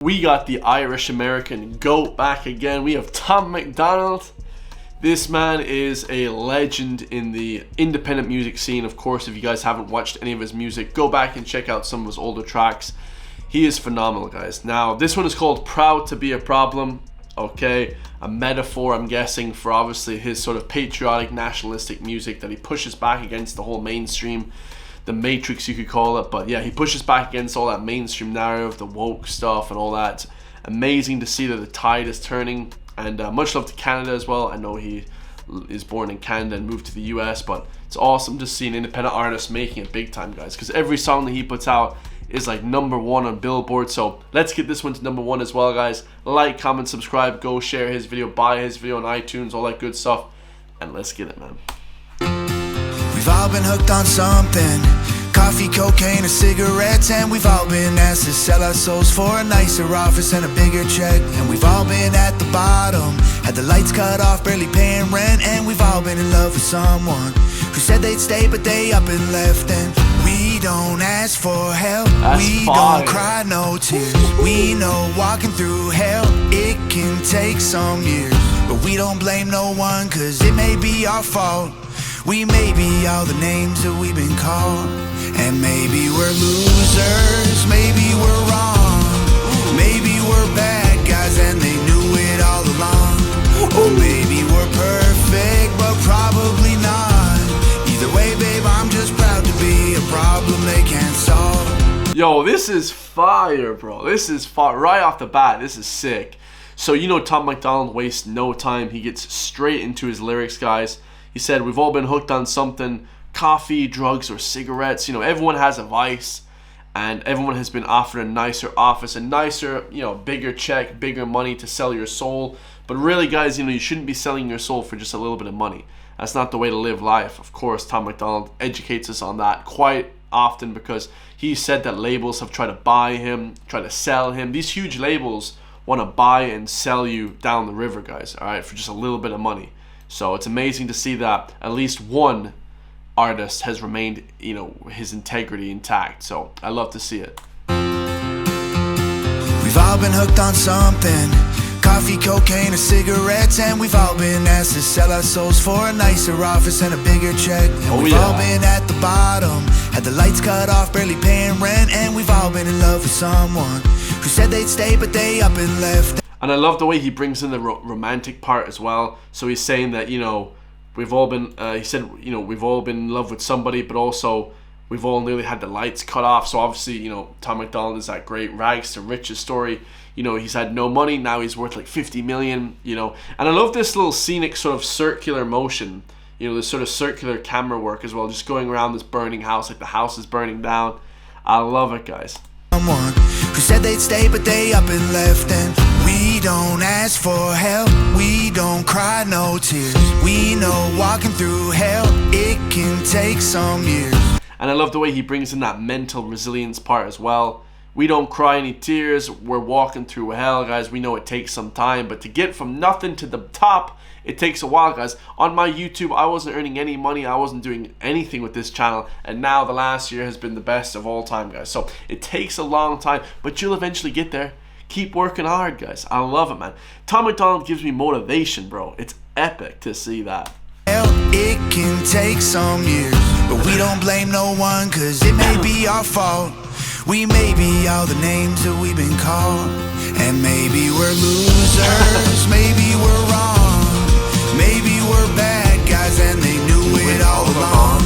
We got the Irish American GOAT back again. We have Tom MacDonald. This man is a legend in the independent music scene. Of course, if you guys haven't watched any of his music, go back and check out some of his older tracks. He is phenomenal, guys. Now, this one is called Proud to Be a Problem. Okay, a metaphor, I'm guessing, for obviously his sort of patriotic, nationalistic music that he pushes back against the whole mainstream. The Matrix, you could call it, but yeah, he pushes back against all that mainstream narrative, the woke stuff and all that. Amazing to see that the tide is turning, and much love to Canada as well. I know he is born in Canada and moved to the US, but it's awesome to see an independent artist making it big time, guys, because every song that he puts out is like #1 on Billboard. So let's get this one to #1 as well, guys. Like, comment, subscribe, go share his video, buy his video on iTunes, all that good stuff, and let's get it, man. We've all been hooked on something, coffee, cocaine, or cigarettes, and we've all been asked to sell our souls for a nicer office and a bigger check. And we've all been at the bottom, had the lights cut off, barely paying rent. And we've all been in love with someone who said they'd stay but they up and left. And we don't ask for help, we don't cry no tears. We know walking through hell, it can take some years, but we don't blame no one, cause it may be our fault. We may be all the names that we've been called, and maybe we're losers, maybe we're wrong, maybe we're bad guys and they knew it all along. Or maybe we're perfect, but probably not. Either way, babe, I'm just proud to be a problem they can't solve. Yo, this is fire, bro. This is fire. Right off the bat, this is sick. So, you know, Tom MacDonald wastes no time. He gets straight into his lyrics, guys. He said, we've all been hooked on something, coffee, drugs, or cigarettes. You know, everyone has a vice, and everyone has been offered a nicer office, a nicer, you know, bigger check, bigger money to sell your soul. But really, guys, you know, you shouldn't be selling your soul for just a little bit of money. That's not the way to live life. Of course, Tom MacDonald educates us on that quite often, because he said that labels have tried to buy him, try to sell him. These huge labels want to buy and sell you down the river, guys, all right, for just a little bit of money. So it's amazing to see that at least one artist has remained, you know, his integrity intact. So I love to see it. We've all been hooked on something, coffee, cocaine, or cigarettes, and we've all been asked to sell our souls for a nicer office and a bigger check. And we've all been at the bottom, had the lights cut off, barely paying rent. And we've all been in love with someone who said they'd stay but they up and left. And I love the way he brings in the romantic part as well. So he's saying that, you know, we've all been, he said, you know, we've all been in love with somebody, but also we've all nearly had the lights cut off. So obviously, you know, Tom MacDonald is that great rags to riches story. You know, he's had no money, now he's worth like 50 million, you know. And I love this little scenic sort of circular motion, you know, this sort of circular camera work as well, just going around this burning house, like the house is burning down. I love it, guys. Someone who said they'd stay but they up and left. And we don't ask for help, we don't cry no tears. We know walking through hell, it can take some years. And I love the way he brings in that mental resilience part as well. We don't cry any tears, we're walking through hell, guys. We know it takes some time, but to get from nothing to the top, it takes a while, guys. On my YouTube, I wasn't earning any money, I wasn't doing anything with this channel, and now the last year has been the best of all time, guys. So it takes a long time, but you'll eventually get there. Keep working hard, guys. I love it, man. Tom MacDonald gives me motivation, bro. It's epic to see that. It can take some years, but we don't blame no one, cause it may be our fault. We may be all the names that we've been called, and maybe we're losers, maybe we're wrong, maybe we're bad guys and they knew it all along.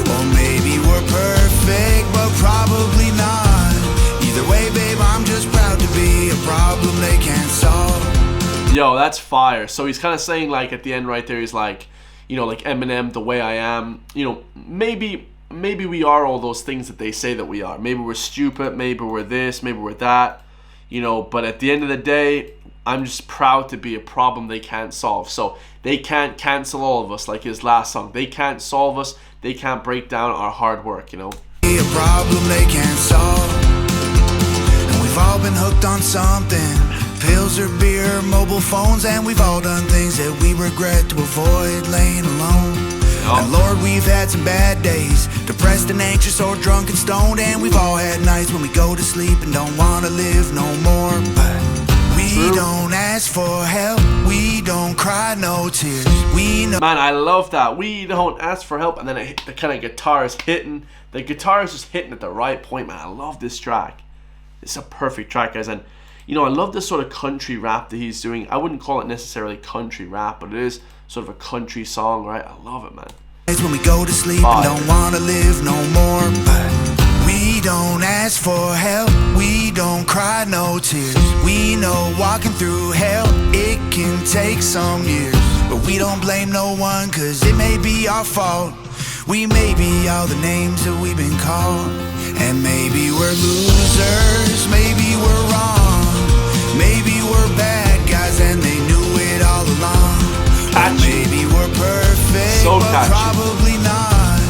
Or maybe we're perfect, but probably not. Either way, babe, I'm just proud to be a problem they can't solve. Yo, that's fire. So he's kind of saying, like, at the end right there, he's like, you know, like Eminem, The Way I Am, you know, maybe we are all those things that they say that we are. Maybe we're stupid, maybe we're this, maybe we're that, you know, but at the end of the day, I'm just proud to be a problem they can't solve. So they can't cancel all of us, like his last song. They can't solve us, they can't break down our hard work, you know. Be a problem they can't solve. And we've all been hooked on something, pills or beer, mobile phones, and we've all done things that we regret to avoid laying alone. And Lord, we've had some bad days, depressed and anxious or drunk and stoned. And we've all had nights when we go to sleep and don't wanna live no more. But we don't ask for help, we don't cry no tears. We know. Man, I love that. We don't ask for help, and then the kind of guitar is hitting. The guitar is just hitting at the right point, man. I love this track. It's a perfect track, guys. And you know, I love this sort of country rap that he's doing. I wouldn't call it necessarily country rap, but it is sort of a country song, right? I love it, man. When we go to sleep and don't wanna live no more. But we don't ask for help, we don't cry no tears. We know walking through hell, it can take some years. But we don't blame no one, cause it may be our fault. We may be all the names that we've been called. And maybe we're losers, maybe we're wrong. Maybe we're bad guys and they knew it all along. Or maybe we're perfect, so but probably not.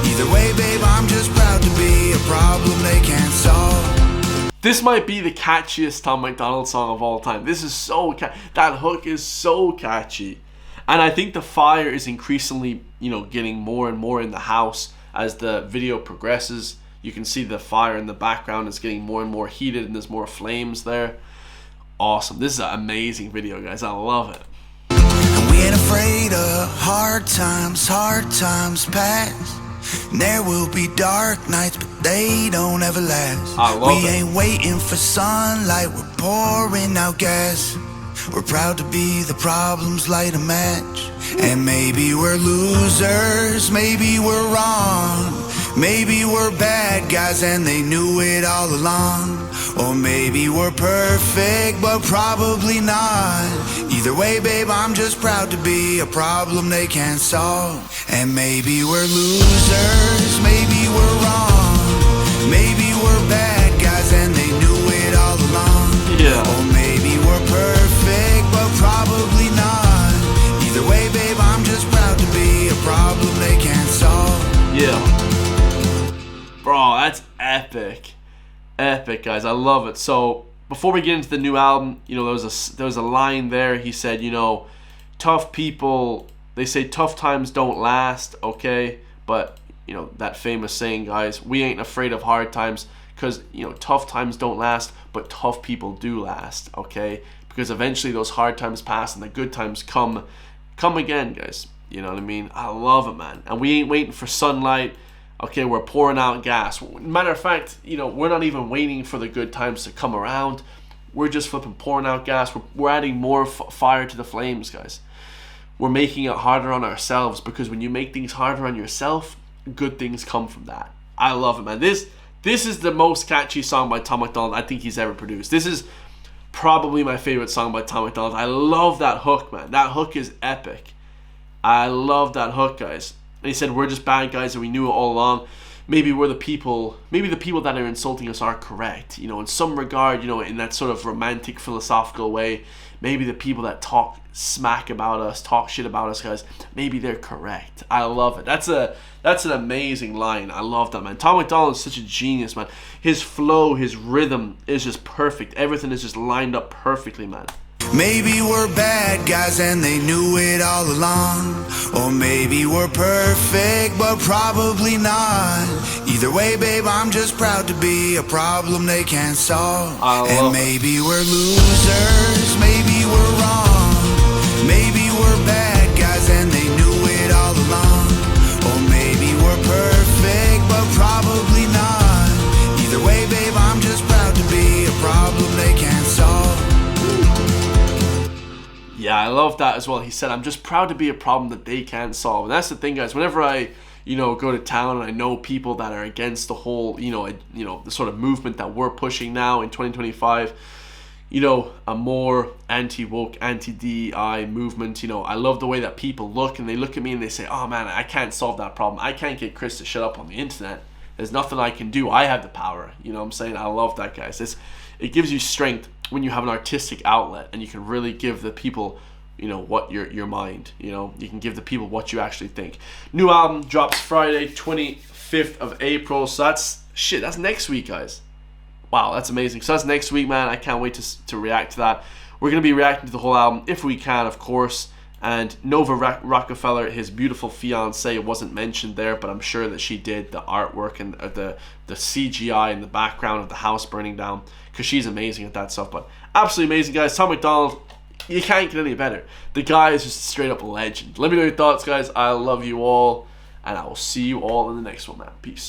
Either way, babe, I'm just proud to be a problem they can't solve. This might be the catchiest Tom MacDonald song of all time. This is so that hook is so catchy. And I think the fire is increasingly, you know, getting more and more in the house as the video progresses. You can see the fire in the background is getting more and more heated and there's more flames there. Awesome. This is an amazing video, guys. I love it. And we ain't afraid of hard times pass. And there will be dark nights, but they don't ever last. I love we it. Ain't waiting for sunlight, we're pouring out gas. We're proud to be the problems light a match. And maybe we're losers, maybe we're wrong. Maybe we're bad guys and they knew it all along. Or maybe we're perfect, but probably not. Either way, babe, I'm just proud to be a problem they can't solve. And maybe we're losers, maybe we're wrong. Maybe we're bad guys and they knew it all along. Yeah. Or maybe we're perfect, but probably not. Either way, babe, I'm just proud to be a problem they can't solve. Yeah. Bro, that's epic. Epic, guys. I love it. So before we get into the new album, you know, there was a line there. He said, you know, tough people, they say tough times don't last, okay? But, you know, that famous saying, guys, we ain't afraid of hard times, because, you know, tough times don't last, but tough people do last, okay? Because eventually those hard times pass and the good times come again, guys. You know what I mean? I love it, man. And we ain't waiting for sunlight. Okay, we're pouring out gas. Matter of fact, you know, we're not even waiting for the good times to come around. We're just flipping pouring out gas. We're adding more fire to the flames, guys. We're making it harder on ourselves, because when you make things harder on yourself, good things come from that. I love it, man. This is the most catchy song by Tom MacDonald I think he's ever produced. This is probably my favorite song by Tom MacDonald. I love that hook, man. That hook is epic. I love that hook, guys. And he said, we're just bad guys and we knew it all along. Maybe we're the people, maybe the people that are insulting us are correct. You know, in some regard, you know, in that sort of romantic, philosophical way, maybe the people that talk smack about us, talk shit about us, guys, maybe they're correct. I love it. That's an amazing line. I love that, man. Tom MacDonald is such a genius, man. His flow, his rhythm is just perfect. Everything is just lined up perfectly, man. Maybe we're bad guys and they knew it all along. Or maybe we're perfect, but probably not. Either way, babe, I'm just proud to be a problem they can't solve. And maybe we're losers, maybe we're wrong. Maybe we're bad guys and they knew it all along. Or maybe we're perfect, but probably not. Either way, babe, I'm just proud to be a problem they can't solve. Yeah, I love that as well. He said, I'm just proud to be a problem that they can't solve. And that's the thing, guys. Whenever I, you know, go to town and I know people that are against the whole, you know, the sort of movement that we're pushing now in 2025, you know, a more anti-woke, anti-DEI movement, you know, I love the way that people look and they look at me and they say, oh man, I can't solve that problem. I can't get Chris to shut up on the internet. There's nothing I can do. I have the power. You know what I'm saying? I love that, guys. It gives you strength when you have an artistic outlet and you can really give the people, you know, what your mind, you know, you can give the people what you actually think. New album drops Friday, 25th of April. So that's next week, guys. Wow, that's amazing. So that's next week, man. I can't wait to react to that. We're going to be reacting to the whole album if we can, of course. And Nova Rockefeller, his beautiful fiance, wasn't mentioned there, but I'm sure that she did the artwork and the CGI in the background of the house burning down, because she's amazing at that stuff. But absolutely amazing, guys. Tom MacDonald, you can't get any better. The guy is just a straight up legend. Let me know your thoughts, guys. I love you all, and I will see you all in the next one, man. Peace.